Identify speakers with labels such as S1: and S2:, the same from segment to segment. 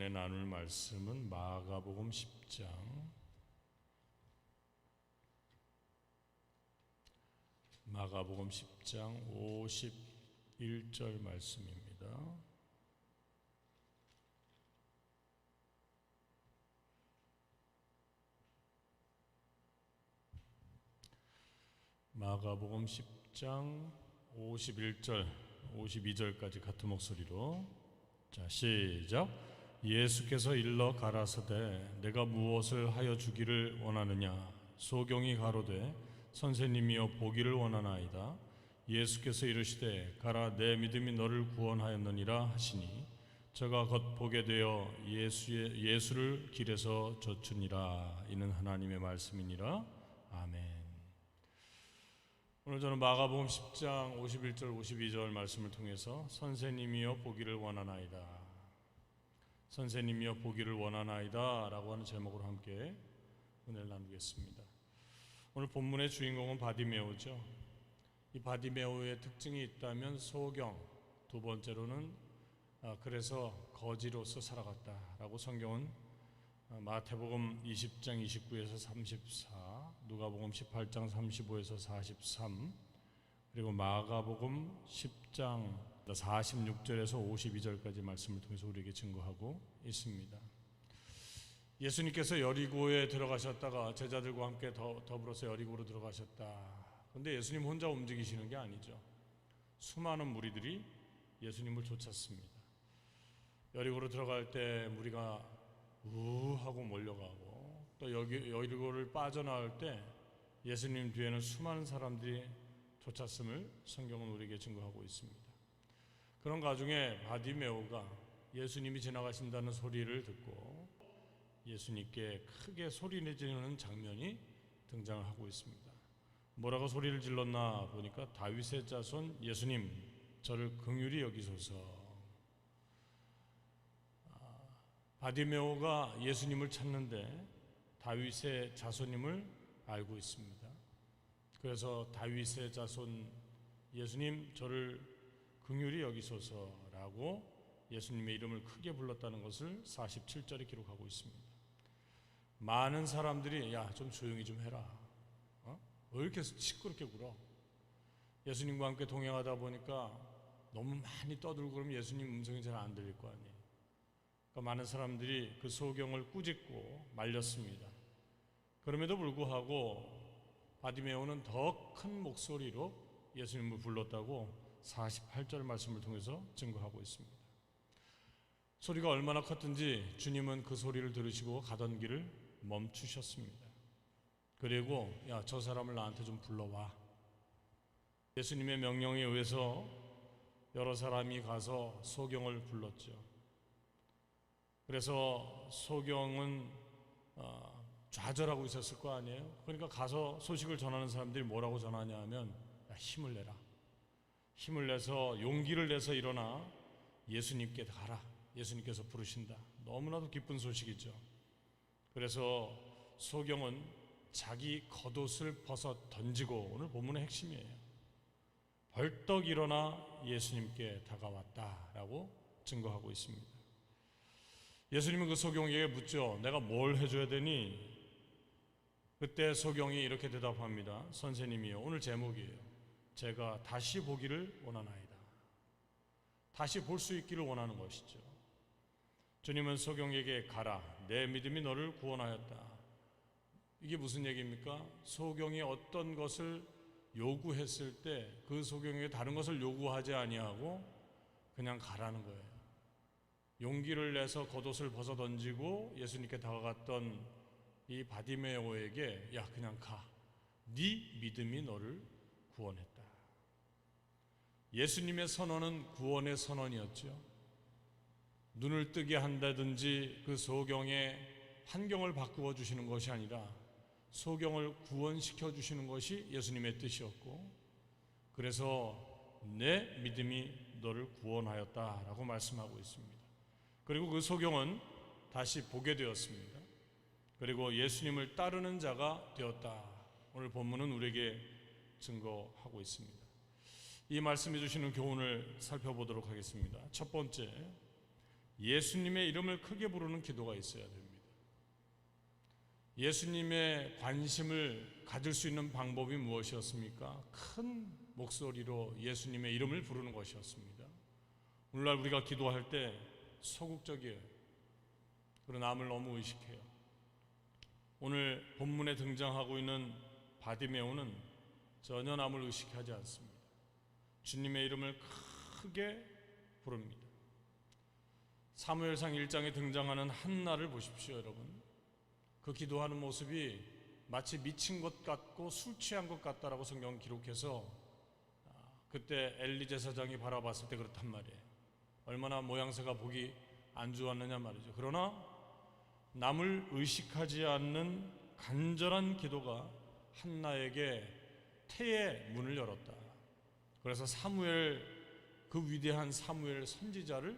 S1: 이번에 나눌 말씀은 마가복음 10장 51절 말씀입니다. 마가복음 10장 51절, 52절까지 같은 목소리로. 자, 시작. 예수께서 일러 가라사대 내가 무엇을 하여 주기를 원하느냐? 소경이 가로되 선생님이여 보기를 원하나이다. 예수께서 이르시되 가라 내 믿음이 너를 구원하였느니라 하시니 저가 곧 보게 되어 예수를 길에서 젖추니라. 이는 하나님의 말씀이니라. 아멘. 오늘 저는 마가복음 10장 51절 52절 말씀을 통해서 선생님이여 보기를 원하나이다, 선생님이여 보기를 원하나이다 라고 하는 제목으로 함께 은혜를 나누겠습니다. 오늘 본문의 주인공은 바디메오죠. 이 바디메오의 특징이 있다면 소경, 두 번째로는 그래서 거지로서 살아갔다라고 성경은 마태복음 20장 29에서 34, 누가복음 18장 35에서 43, 그리고 마가복음 10장 46절에서 52절까지 말씀을 통해서 우리에게 증거하고 있습니다. 예수님께서 여리고에 들어가셨다가 제자들과 함께 더불어서 여리고로 들어가셨다. 그런데 예수님 혼자 움직이시는 게 아니죠. 수많은 무리들이 예수님을 쫓았습니다. 여리고로 들어갈 때 무리가 하고 몰려가고, 또 여리고를 빠져나올 때 예수님 뒤에는 수많은 사람들이 쫓았음을 성경은 우리에게 증거하고 있습니다. 그런 가중에 바디메오가 예수님이 지나가신다는 소리를 듣고 예수님께 크게 소리 지르는 장면이 등장을 하고 있습니다. 뭐라고 소리를 질렀나 보니까 다윗의 자손 예수님 저를 긍휼히 여기소서. 바디메오가 예수님을 찾는데 다윗의 자손임을 알고 있습니다. 그래서 다윗의 자손 예수님 저를 긍휼히 여기소서라고 예수님의 이름을 크게 불렀다는 것을 47절에 기록하고 있습니다. 많은 사람들이 야, 좀 조용히 좀 해라, 왜 이렇게 시끄럽게 굴어? 예수님과 함께 동행하다 보니까 너무 많이 떠들고 그러면 예수님 음성이 잘 안 들릴 거 아니에요. 그러니까 많은 사람들이 그 소경을 꾸짖고 말렸습니다. 그럼에도 불구하고 바디메오는 더 큰 목소리로 예수님을 불렀다고 48절 말씀을 통해서 증거하고 있습니다. 소리가 얼마나 컸든지 주님은 그 소리를 들으시고 가던 길을 멈추셨습니다. 그리고 야, 저 사람을 나한테 좀 불러와. 예수님의 명령에 의해서 여러 사람이 가서 소경을 불렀죠. 그래서 소경은 좌절하고 있었을 거 아니에요. 그러니까 가서 소식을 전하는 사람들이 뭐라고 전하냐 하면 야, 힘을 내라, 힘을 내서 용기를 내서 일어나 예수님께 가라, 예수님께서 부르신다. 너무나도 기쁜 소식이죠. 그래서 소경은 자기 겉옷을 벗어 던지고, 오늘 본문의 핵심이에요, 벌떡 일어나 예수님께 다가왔다라고 증거하고 있습니다. 예수님은 그 소경에게 묻죠. 내가 뭘 해줘야 되니? 그때 소경이 이렇게 대답합니다. 선생님이요, 오늘 제목이에요. 제가 다시 보기를 원하나이다. 다시 볼 수 있기를 원하는 것이죠. 주님은 소경에게 가라, 내 믿음이 너를 구원하였다. 이게 무슨 얘기입니까? 소경이 어떤 것을 요구했을 때 그 소경에게 다른 것을 요구하지 아니하고 그냥 가라는 거예요. 용기를 내서 겉옷을 벗어 던지고 예수님께 다가갔던 이 바디메오에게 야, 그냥 가, 네 믿음이 너를 구원했다. 예수님의 선언은 구원의 선언이었죠. 눈을 뜨게 한다든지 그 소경의 환경을 바꾸어 주시는 것이 아니라 소경을 구원시켜 주시는 것이 예수님의 뜻이었고, 그래서 내 믿음이 너를 구원하였다라고 말씀하고 있습니다. 그리고 그 소경은 다시 보게 되었습니다. 그리고 예수님을 따르는 자가 되었다. 오늘 본문은 우리에게 증거하고 있습니다. 이 말씀해 주시는 교훈을 살펴보도록 하겠습니다. 첫 번째, 예수님의 이름을 크게 부르는 기도가 있어야 됩니다. 예수님의 관심을 가질 수 있는 방법이 무엇이었습니까? 큰 목소리로 예수님의 이름을 부르는 것이었습니다. 오늘날 우리가 기도할 때 소극적이에요. 그리고 남을 너무 의식해요. 오늘 본문에 등장하고 있는 바디메오는 전혀 남을 의식하지 않습니다. 주님의 이름을 크게 부릅니다. 사무엘상 1장에 등장하는 한나를 보십시오, 여러분. 그 기도하는 모습이 마치 미친 것 같고 술 취한 것 같다라고 성경은 기록해서 그때 엘리 제사장이 바라봤을 때 그렇단 말이에요. 얼마나 모양새가 보기 안 좋았느냐 말이죠. 그러나 남을 의식하지 않는 간절한 기도가 한나에게 태의 문을 열었다. 그래서 사무엘, 그 위대한 사무엘 선지자를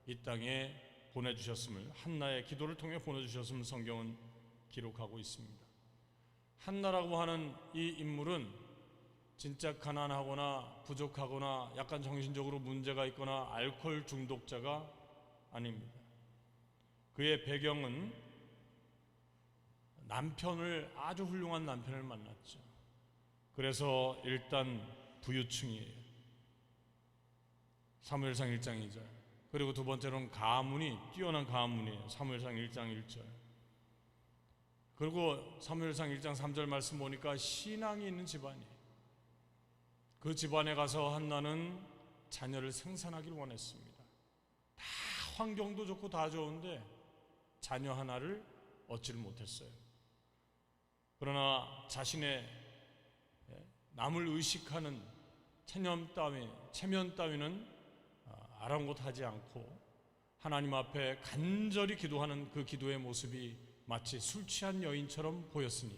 S1: 이 땅에 보내주셨음을, 한나의 기도를 통해 보내주셨음을 성경은 기록하고 있습니다. 한나라고 하는 이 인물은 진짜 가난하거나 부족하거나 약간 정신적으로 문제가 있거나 알코올 중독자가 아닙니다. 그의 배경은 남편을, 아주 훌륭한 남편을 만났죠. 그래서 일단 부유층이에요. 사무엘상 1장 2절. 그리고 두 번째로는 가문이 뛰어난 가문이에요. 사무엘상 1장 1절. 그리고 사무엘상 1장 3절 말씀 보니까 신앙이 있는 집안이에요. 그 집안에 가서 한나는 자녀를 생산하길 원했습니다. 다 환경도 좋고 다 좋은데 자녀 하나를 얻지를 못했어요. 그러나 자신의 남을 의식하는 체면 따위는 아랑곳하지 않고 하나님 앞에 간절히 기도하는 그 기도의 모습이 마치 술 취한 여인처럼 보였으니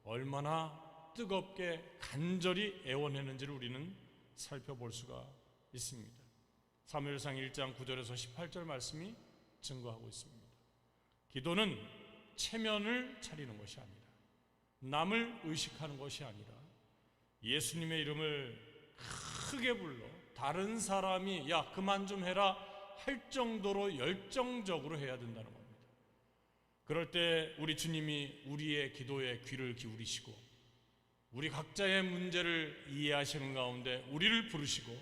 S1: 얼마나 뜨겁게 간절히 애원했는지를 우리는 살펴볼 수가 있습니다. 사무엘상 1장 9절에서 18절 말씀이 증거하고 있습니다. 기도는 체면을 차리는 것이 아니라, 남을 의식하는 것이 아니라 예수님의 이름을 크게 불러 다른 사람이 야 그만 좀 해라 할 정도로 열정적으로 해야 된다는 겁니다. 그럴 때 우리 주님이 우리의 기도에 귀를 기울이시고 우리 각자의 문제를 이해하시는 가운데 우리를 부르시고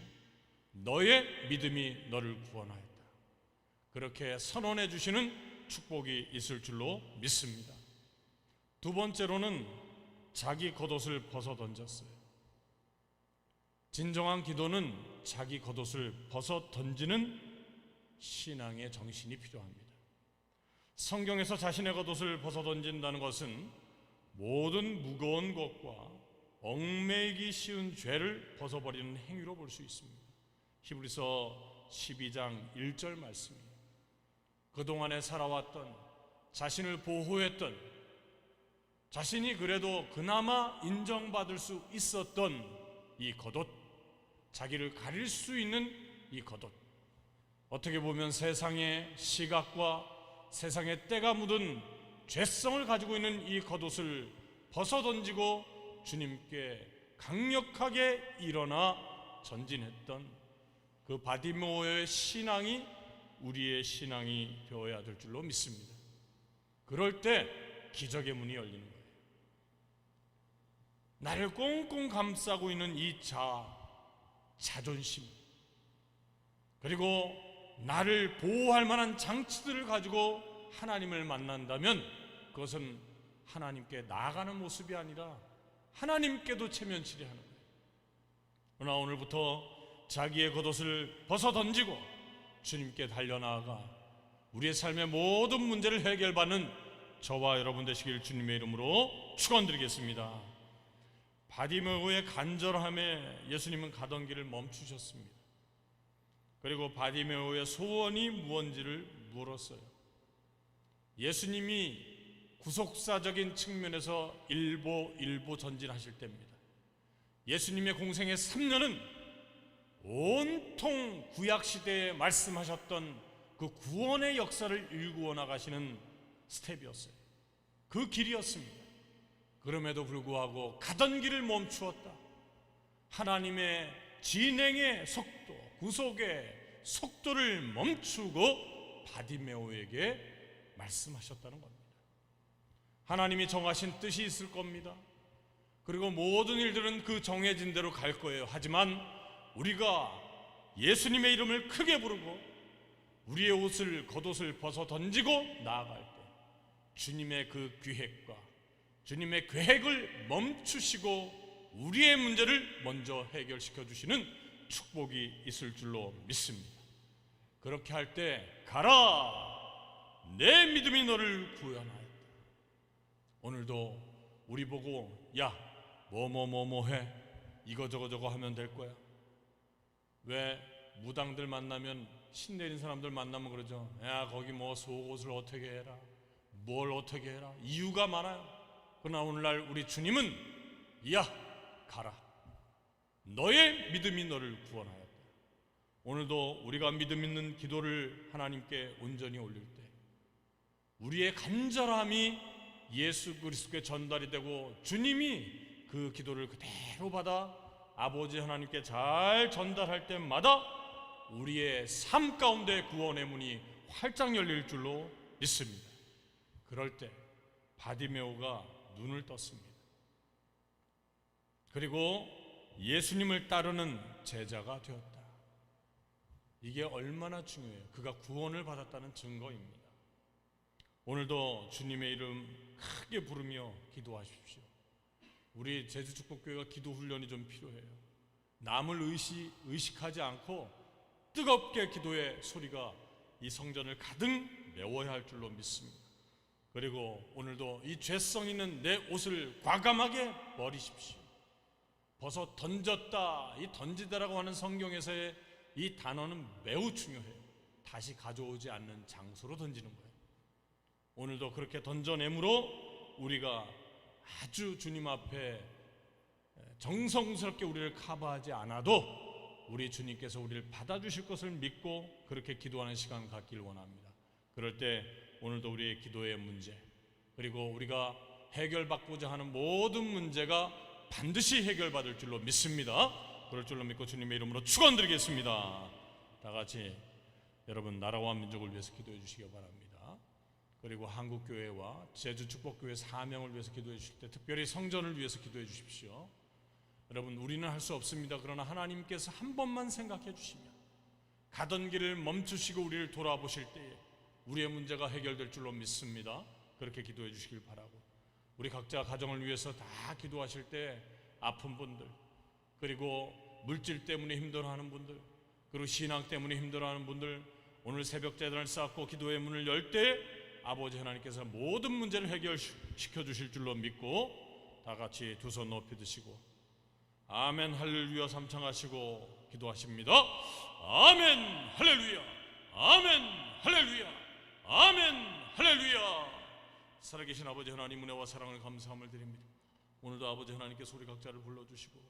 S1: 너의 믿음이 너를 구원하였다, 그렇게 선언해 주시는 축복이 있을 줄로 믿습니다. 두 번째로는 자기 겉옷을 벗어 던졌어요. 진정한 기도는 자기 겉옷을 벗어 던지는 신앙의 정신이 필요합니다. 성경에서 자신의 겉옷을 벗어 던진다는 것은 모든 무거운 것과 얽매이기 쉬운 죄를 벗어버리는 행위로 볼 수 있습니다. 히브리서 12장 1절 말씀이에요. 그동안에 살아왔던, 자신을 보호했던, 자신이 그래도 그나마 인정받을 수 있었던 이 겉옷, 자기를 가릴 수 있는 이 겉옷, 어떻게 보면 세상의 시각과 세상의 때가 묻은 죄성을 가지고 있는 이 겉옷을 벗어 던지고 주님께 강력하게 일어나 전진했던 그 바디메오의 신앙이 우리의 신앙이 되어야 될 줄로 믿습니다. 그럴 때 기적의 문이 열리는 거예요. 나를 꽁꽁 감싸고 있는 이 자존심, 그리고 나를 보호할 만한 장치들을 가지고 하나님을 만난다면 그것은 하나님께 나아가는 모습이 아니라 하나님께도 체면치레하는 거예요. 그러나 오늘부터 자기의 겉옷을 벗어 던지고 주님께 달려나아가 우리의 삶의 모든 문제를 해결받는 저와 여러분 되시길 주님의 이름으로 축원드리겠습니다. 바디메오의 간절함에 예수님은 가던 길을 멈추셨습니다. 그리고 바디메오의 소원이 무언지를 물었어요. 예수님이 구속사적인 측면에서 일보 전진하실 때입니다. 예수님의 공생의 3년은 온통 구약시대에 말씀하셨던 그 구원의 역사를 일구어 나가시는 스텝이었어요. 그 길이었습니다. 그럼에도 불구하고 가던 길을 멈추었다. 하나님의 진행의 속도, 구속의 속도를 멈추고 바디메오에게 말씀하셨다는 겁니다. 하나님이 정하신 뜻이 있을 겁니다. 그리고 모든 일들은 그 정해진 대로 갈 거예요. 하지만 우리가 예수님의 이름을 크게 부르고 우리의 옷을 겉옷을 벗어 던지고 나아갈 때 주님의 그 기획과 주님의 계획을 멈추시고 우리의 문제를 먼저 해결시켜 주시는 축복이 있을 줄로 믿습니다. 그렇게 할 때 가라, 내 믿음이 너를 구원하였다. 오늘도 우리 보고 야, 뭐 해, 이거 저거 하면 될 거야. 왜 무당들 만나면, 신내린 사람들 만나면 그러죠. 야, 거기 뭐 속옷을 어떻게 해라, 뭘 어떻게 해라, 이유가 많아요. 그러나 오늘날 우리 주님은 야, 가라, 너의 믿음이 너를 구원하였다. 오늘도 우리가 믿음 있는 기도를 하나님께 온전히 올릴 때 우리의 간절함이 예수 그리스도께 전달이 되고 주님이 그 기도를 그대로 받아 아버지 하나님께 잘 전달할 때마다 우리의 삶 가운데 구원의 문이 활짝 열릴 줄로 믿습니다. 그럴 때 바디메오가 눈을 떴습니다. 그리고 예수님을 따르는 제자가 되었다. 이게 얼마나 중요해요. 그가 구원을 받았다는 증거입니다. 오늘도 주님의 이름 크게 부르며 기도하십시오. 우리 제주축복교회가 기도 훈련이 좀 필요해요. 남을 의식하지 않고 뜨겁게 기도의 소리가 이 성전을 가득 메워야 할 줄로 믿습니다. 그리고 오늘도 이 죄성 있는 내 옷을 과감하게 버리십시오. 벗어 던졌다, 이 던지다라고 하는 성경에서의 이 단어는 매우 중요해요. 다시 가져오지 않는 장소로 던지는 거예요. 오늘도 그렇게 던져내므로 우리가 아주 주님 앞에 정성스럽게 우리를 커버하지 않아도 우리 주님께서 우리를 받아주실 것을 믿고 그렇게 기도하는 시간 갖기를 원합니다. 그럴 때 오늘도 우리의 기도의 문제, 그리고 우리가 해결받고자 하는 모든 문제가 반드시 해결받을 줄로 믿습니다. 그럴 줄로 믿고 주님의 이름으로 축원드리겠습니다. 다 같이 여러분 나라와 민족을 위해서 기도해 주시기 바랍니다. 그리고 한국교회와 제주축복교회 사명을 위해서 기도해 주실 때 특별히 성전을 위해서 기도해 주십시오. 여러분, 우리는 할 수 없습니다. 그러나 하나님께서 한 번만 생각해 주시면 가던 길을 멈추시고 우리를 돌아보실 때에 우리의 문제가 해결될 줄로 믿습니다. 그렇게 기도해 주시길 바라고, 우리 각자 가정을 위해서 다 기도하실 때 아픈 분들, 그리고 물질 때문에 힘들어하는 분들, 그리고 신앙 때문에 힘들어하는 분들, 오늘 새벽 제단을 쌓고 기도의 문을 열 때 아버지 하나님께서 모든 문제를 해결시켜 주실 줄로 믿고 다 같이 두 손 높이 드시고 아멘 할렐루야 삼창하시고 기도하십니다. 아멘 할렐루야, 아멘 할렐루야, 아멘 할렐루야. 살아계신 아버지 하나님, 은혜와 사랑을 감사함을 드립니다. 오늘도 아버지 하나님께서 우리 각자를 불러주시고